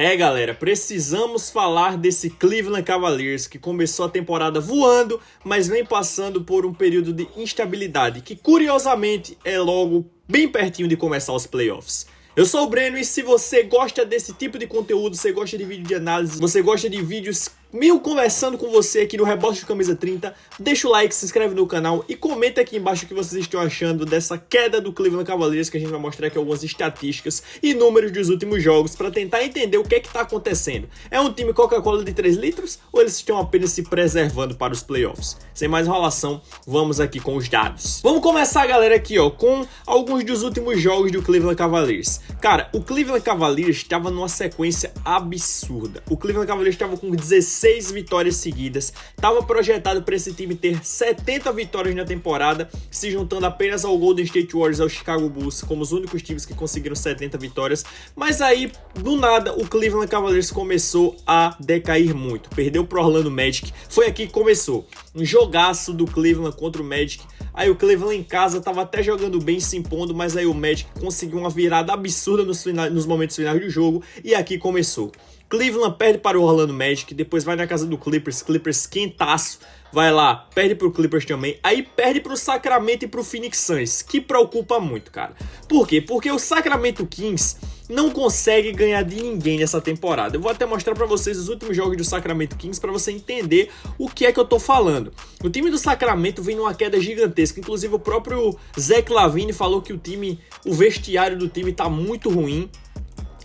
Galera, precisamos falar desse Cleveland Cavaliers que começou a temporada voando, mas vem passando por um período de instabilidade, que curiosamente é logo bem pertinho de começar os playoffs. Eu sou o Breno e se você gosta desse tipo de conteúdo, você gosta de vídeo de análise, você gosta de vídeos meio conversando com você aqui no Rebote de Camisa 30, deixa o like, se inscreve no canal e comenta aqui embaixo o que vocês estão achando dessa queda do Cleveland Cavaliers, que a gente vai mostrar aqui algumas estatísticas e números dos últimos jogos para tentar entender o que é que tá acontecendo. É um time Coca-Cola de 3 litros ou eles estão apenas se preservando para os playoffs? Sem mais enrolação, vamos aqui com os dados. Vamos começar, galera, aqui ó, com alguns dos últimos jogos do Cleveland Cavaliers. Cara, o Cleveland Cavaliers estava numa sequência absurda. O Cleveland Cavaliers estava com 16 vitórias seguidas, estava projetado para esse time ter 70 vitórias na temporada, se juntando apenas ao Golden State Warriors e ao Chicago Bulls como os únicos times que conseguiram 70 vitórias, mas aí, do nada, o Cleveland Cavaliers começou a decair muito, perdeu pro Orlando Magic, foi aqui que começou, um jogaço do Cleveland contra o Magic, aí o Cleveland em casa estava até jogando bem, se impondo, mas aí o Magic conseguiu uma virada absurda nos momentos finais do jogo, e aqui começou. Cleveland perde para o Orlando Magic, depois vai na casa do Clippers quentaço, vai lá, perde para o Clippers também, aí perde para o Sacramento e para o Phoenix Suns, que preocupa muito, cara. Por quê? Porque o Sacramento Kings não consegue ganhar de ninguém nessa temporada. Eu vou até mostrar para vocês os últimos jogos do Sacramento Kings para você entender o que é que eu tô falando. O time do Sacramento vem numa queda gigantesca, inclusive o próprio Zach LaVine falou que o vestiário do time tá muito ruim.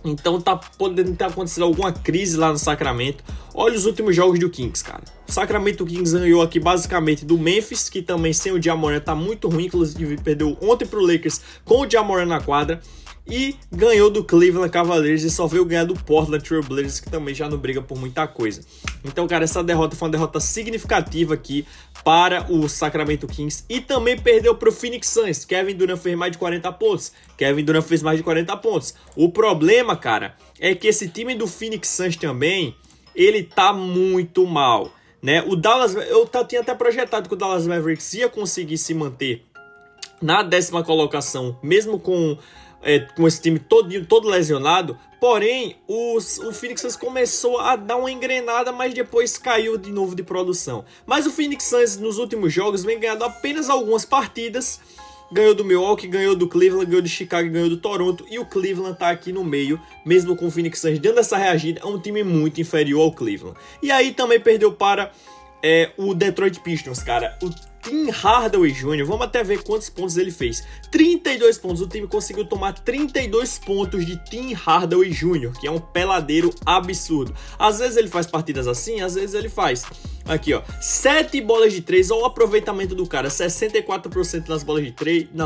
Então tá podendo ter acontecido alguma crise lá no Sacramento. Olha os últimos jogos do Kings, cara. O Sacramento Kings ganhou aqui basicamente do Memphis, que também sem o Ja Morant tá muito ruim. Inclusive perdeu ontem pro Lakers com o Ja Morant na quadra. E ganhou do Cleveland Cavaliers e só veio ganhar do Portland Trail Blazers, que também já não briga por muita coisa. Então, cara, essa derrota foi uma derrota significativa aqui para o Sacramento Kings. E também perdeu para o Phoenix Suns. Kevin Durant fez mais de 40 pontos. Kevin Durant fez mais de 40 pontos. O problema, cara, é que esse time do Phoenix Suns também, ele tá muito mal, né? O Dallas, eu tinha até projetado que o Dallas Mavericks ia conseguir se manter na 10ª colocação, mesmo com esse time todo lesionado, porém o Phoenix Suns começou a dar uma engrenada, mas depois caiu de novo de produção. Mas o Phoenix Suns nos últimos jogos vem ganhando apenas algumas partidas, ganhou do Milwaukee, ganhou do Cleveland, ganhou do Chicago, ganhou do Toronto, e o Cleveland tá aqui no meio, mesmo com o Phoenix Suns dando essa reagida, é um time muito inferior ao Cleveland. E aí também perdeu para o Detroit Pistons, cara. O Tim Hardaway Jr., vamos até ver quantos pontos ele fez. 32 pontos, o time conseguiu tomar 32 pontos de Tim Hardaway Jr., que é um peladeiro absurdo. Às vezes ele faz partidas assim, às vezes ele faz. Aqui, ó, 7 bolas de 3, olha o aproveitamento do cara, 64% nas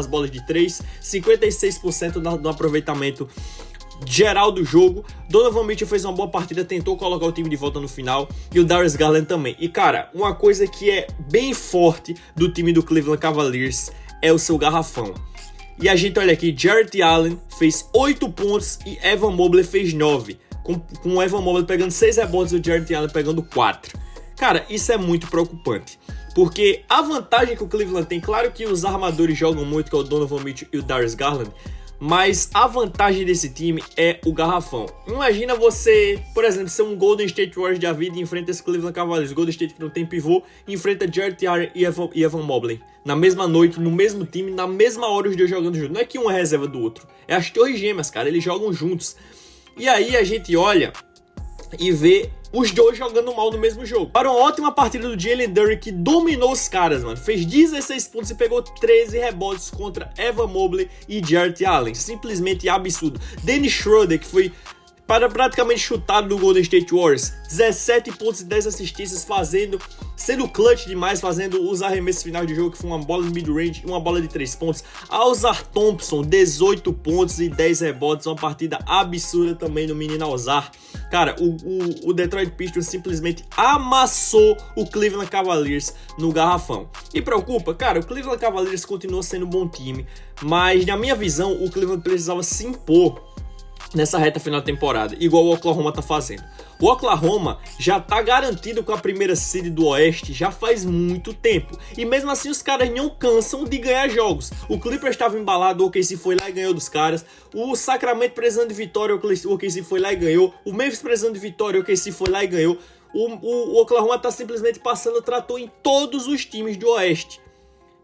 bolas de 3, 56% no aproveitamento geral do jogo. Donovan Mitchell fez uma boa partida, tentou colocar o time de volta no final, e o Darius Garland também. E cara, uma coisa que é bem forte do time do Cleveland Cavaliers é o seu garrafão. E a gente olha aqui, Jarrett Allen fez 8 pontos e Evan Mobley fez 9, com o Evan Mobley pegando 6 rebotes e o Jarrett Allen pegando 4. Cara, isso é muito preocupante, porque a vantagem que o Cleveland tem, claro que os armadores jogam muito, que é o Donovan Mitchell e o Darius Garland, mas a vantagem desse time é o garrafão. Imagina você, por exemplo, ser um Golden State Warriors da vida e enfrenta esse Cleveland Cavaliers. Golden State que não tem pivô, enfrenta Jarrett Allen e Evan Mobley. Na mesma noite, no mesmo time, na mesma hora os dois jogando juntos. Não é que um é reserva do outro. É as torres gêmeas, cara. Eles jogam juntos. E aí a gente olha e vê os dois jogando mal no mesmo jogo. Para uma ótima partida do Jalen Duren, que dominou os caras, mano. Fez 16 pontos e pegou 13 rebotes contra Evan Mobley e Jarrett Allen. Simplesmente absurdo. Dennis Schroeder, que foi praticamente chutado do Golden State Warriors, 17 pontos e 10 assistências, sendo clutch demais, fazendo os arremessos finais de jogo, que foi uma bola de mid-range e uma bola de 3 pontos. Alzar Thompson, 18 pontos e 10 rebotes, uma partida absurda também do menino Alzar. Cara, o Detroit Pistons simplesmente amassou o Cleveland Cavaliers no garrafão. E preocupa? Cara, o Cleveland Cavaliers continua sendo um bom time, mas na minha visão, o Cleveland precisava se impor nessa reta final da temporada, igual o Oklahoma tá fazendo. O Oklahoma já tá garantido com a primeira seed do Oeste já faz muito tempo. E mesmo assim os caras não cansam de ganhar jogos. O Clippers estava embalado, o OKC foi lá e ganhou dos caras. O Sacramento precisando de vitória, o OKC foi lá e ganhou. O Memphis precisando de vitória, o OKC foi lá e ganhou. O Oklahoma tá simplesmente passando trator em todos os times do Oeste.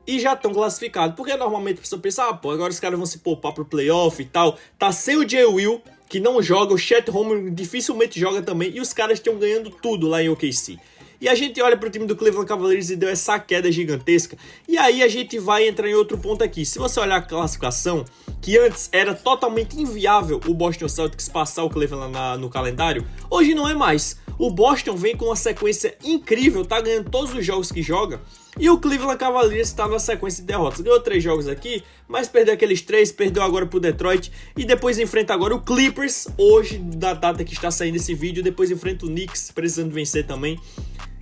E já estão classificados. Porque normalmente a pessoa pensa, agora os caras vão se poupar pro playoff e tal. Tá sem o Jay Will, que não joga, o Chet Holmgren dificilmente joga também, e os caras estão ganhando tudo lá em OKC. E a gente olha pro time do Cleveland Cavaliers e deu essa queda gigantesca. E aí a gente vai entrar em outro ponto aqui. Se você olhar a classificação, que antes era totalmente inviável o Boston Celtics passar o Cleveland no calendário, hoje não é mais. O Boston vem com uma sequência incrível, tá ganhando todos os jogos que joga. E o Cleveland Cavaliers está numa sequência de derrotas. Ganhou 3 jogos aqui, mas perdeu aqueles 3, perdeu agora pro Detroit. E depois enfrenta agora o Clippers, hoje, da data que está saindo esse vídeo. Depois enfrenta o Knicks, precisando vencer também.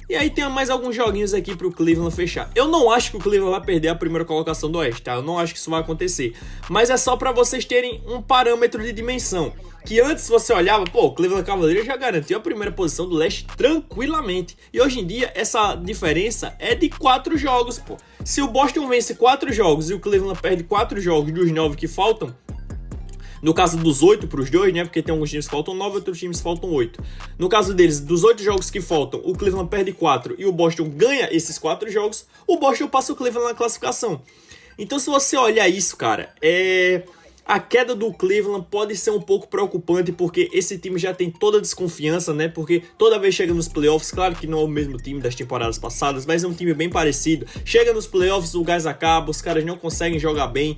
E aí tem mais alguns joguinhos aqui pro Cleveland fechar. Eu não acho que o Cleveland vai perder a primeira colocação do Oeste, tá? Eu não acho que isso vai acontecer. Mas é só pra vocês terem um parâmetro de dimensão. Que antes você olhava, o Cleveland Cavaliers já garantiu a primeira posição do Leste tranquilamente. E hoje em dia essa diferença é de 4 jogos, pô. Se o Boston vence 4 jogos e o Cleveland perde 4 jogos dos 9 que faltam, no caso dos 8 para os dois, né? Porque tem alguns times que faltam 9, outros times que faltam 8. No caso deles, dos 8 jogos que faltam, o Cleveland perde 4 e o Boston ganha esses 4 jogos, o Boston passa o Cleveland na classificação. Então, se você olhar isso, cara, a queda do Cleveland pode ser um pouco preocupante, porque esse time já tem toda a desconfiança, né? Porque toda vez chega nos playoffs, claro que não é o mesmo time das temporadas passadas, mas é um time bem parecido. Chega nos playoffs, o gás acaba, os caras não conseguem jogar bem.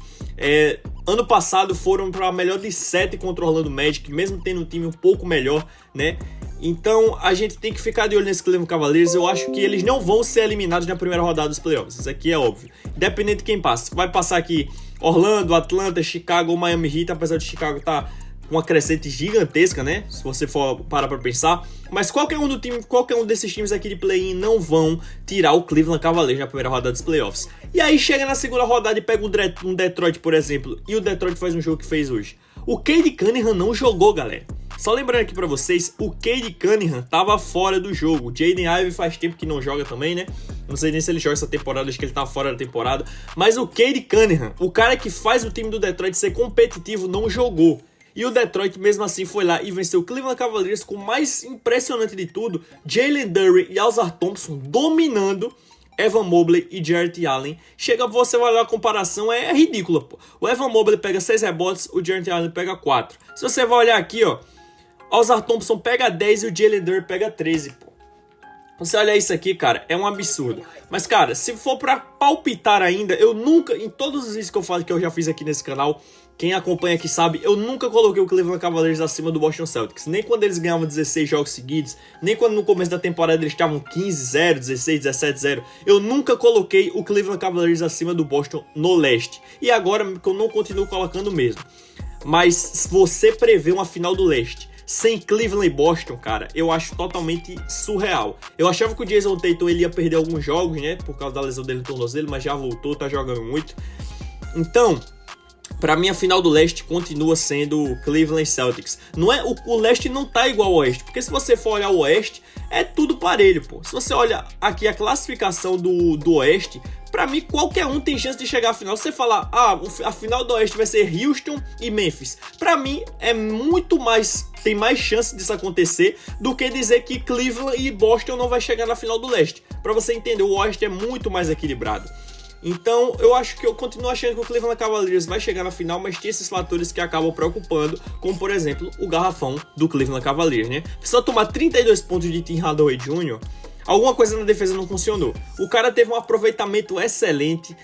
Ano passado foram para a melhor de 7 contra o Orlando Magic, mesmo tendo um time um pouco melhor, né? Então a gente tem que ficar de olho nesse Cleveland Cavaliers. Eu acho que eles não vão ser eliminados na primeira rodada dos playoffs. Isso aqui é óbvio. Independente de quem passa. Vai passar aqui Orlando, Atlanta, Chicago ou Miami Heat, apesar de Chicago estar com uma crescente gigantesca, né? Se você for parar pra pensar. Mas qualquer um desses times aqui de play-in não vão tirar o Cleveland Cavaliers na primeira rodada dos playoffs. E aí chega na segunda rodada e pega um Detroit, por exemplo, e o Detroit faz um jogo que fez hoje. O Cade Cunningham não jogou, galera. Só lembrando aqui pra vocês, o Cade Cunningham tava fora do jogo. O Jaden Ivey faz tempo que não joga também, né? Não sei nem se ele joga essa temporada, acho que ele tá fora da temporada. Mas o Cade Cunningham, o cara que faz o time do Detroit ser competitivo, não jogou. E o Detroit mesmo assim foi lá e venceu o Cleveland Cavaliers com o mais impressionante de tudo, Jalen Duren e Ausar Thompson dominando Evan Mobley e Jarrett Allen. Chega, você vai olhar a comparação, é ridícula, pô. O Evan Mobley pega 6 rebotes, o Jarrett Allen pega 4. Se você vai olhar aqui, ó, Ausar Thompson pega 10 e o Jalen Duren pega 13, pô. Você olha isso aqui, cara, é um absurdo. Mas, cara, se for pra palpitar ainda, eu nunca, em todos os vídeos que eu falo que eu já fiz aqui nesse canal, quem acompanha aqui sabe, eu nunca coloquei o Cleveland Cavaliers acima do Boston Celtics. Nem quando eles ganhavam 16 jogos seguidos, nem quando no começo da temporada eles estavam 15-0, 16, 17-0. Eu nunca coloquei o Cleveland Cavaliers acima do Boston no leste. E agora que eu não continuo colocando mesmo. Mas se você prevê uma final do leste sem Cleveland e Boston, cara, eu acho totalmente surreal. Eu achava que o Jason Tatum ele ia perder alguns jogos, né, por causa da lesão dele no tornozelo, mas já voltou, tá jogando muito. Então, pra mim a final do leste continua sendo Cleveland Celtics. Não é, o leste não tá igual ao oeste, porque se você for olhar o oeste, é tudo parelho, pô. Se você olha aqui a classificação do oeste, pra mim qualquer um tem chance de chegar à final. Se você falar, a final do oeste vai ser Houston e Memphis, pra mim é muito mais, tem mais chance disso acontecer do que dizer que Cleveland e Boston não vai chegar na final do leste. Pra você entender, o oeste é muito mais equilibrado. Então, eu continuo achando que o Cleveland Cavaliers vai chegar na final, mas tem esses fatores que acabam preocupando, como, por exemplo, o garrafão do Cleveland Cavaliers, né? Precisa tomar 32 pontos de Tim Hardaway Jr., alguma coisa na defesa não funcionou. O cara teve um aproveitamento excelente.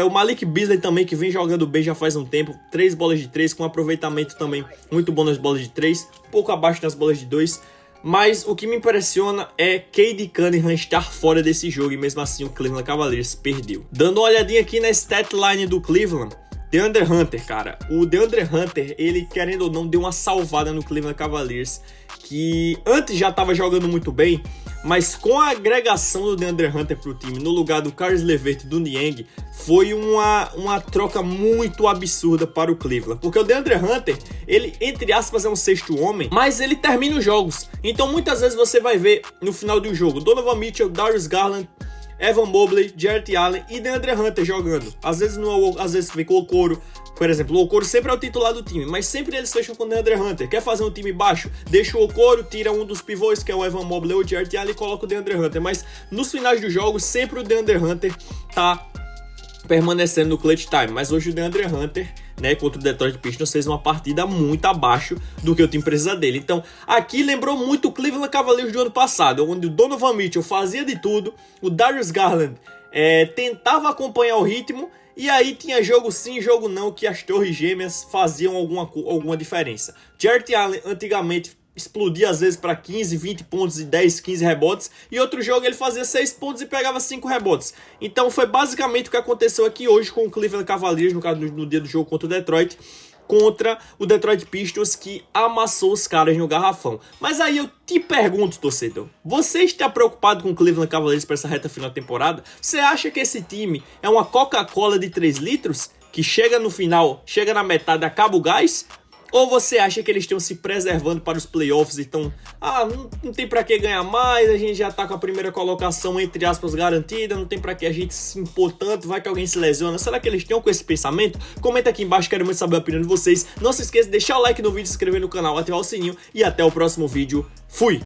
O Malik Beasley também, que vem jogando bem já faz um tempo, 3 bolas de 3, com aproveitamento também muito bom nas bolas de 3, um pouco abaixo nas bolas de 2. Mas o que me impressiona é Cade Cunningham estar fora desse jogo e mesmo assim o Cleveland Cavaliers perdeu. Dando uma olhadinha aqui na stat line do Cleveland, DeAndre Hunter, cara. O DeAndre Hunter, ele, querendo ou não, deu uma salvada no Cleveland Cavaliers, que antes já estava jogando muito bem, mas com a agregação do DeAndre Hunter pro time, no lugar do Caris LeVert e do Niang, foi uma troca muito absurda para o Cleveland. Porque o DeAndre Hunter, ele, entre aspas, é um sexto homem, mas ele termina os jogos. Então, muitas vezes você vai ver no final do jogo Donovan Mitchell, Darius Garland, Evan Mobley, Jarrett Allen e DeAndre Hunter jogando. Às vezes vem com o Okoro. Por exemplo, o Okoro sempre é o titular do time, mas sempre eles fecham com o DeAndre Hunter. Quer fazer um time baixo? Deixa o Okoro, tira um dos pivôs, que é o Evan Mobley ou o Jarrett Allen, e coloca o DeAndre Hunter. Mas nos finais do jogo, sempre o DeAndre Hunter tá permanecendo no clutch time. Mas hoje o DeAndre Hunter, né, contra o Detroit Pistons, fez uma partida muito abaixo do que o time precisa dele. Então, aqui lembrou muito o Cleveland Cavaliers do ano passado, onde o Donovan Mitchell fazia de tudo, o Darius Garland tentava acompanhar o ritmo, e aí tinha jogo sim, jogo não, que as torres gêmeas faziam alguma diferença. Jarrett Allen antigamente explodia às vezes para 15, 20 pontos e 10, 15 rebotes, e outro jogo ele fazia 6 pontos e pegava 5 rebotes. Então foi basicamente o que aconteceu aqui hoje com o Cleveland Cavaliers, no caso no dia do jogo contra o Detroit, contra o Detroit Pistons, que amassou os caras no garrafão. Mas aí eu te pergunto, torcedor, você está preocupado com o Cleveland Cavaliers para essa reta final da temporada? Você acha que esse time é uma Coca-Cola de 3 litros, que chega no final, chega na metade, acaba o gás? Ou você acha que eles estão se preservando para os playoffs e estão... não tem pra que ganhar mais, a gente já tá com a primeira colocação, entre aspas, garantida, não tem pra que a gente se impor tanto, vai que alguém se lesiona. Será que eles estão com esse pensamento? Comenta aqui embaixo, quero muito saber a opinião de vocês. Não se esqueça de deixar o like no vídeo, se inscrever no canal, ativar o sininho e até o próximo vídeo. Fui!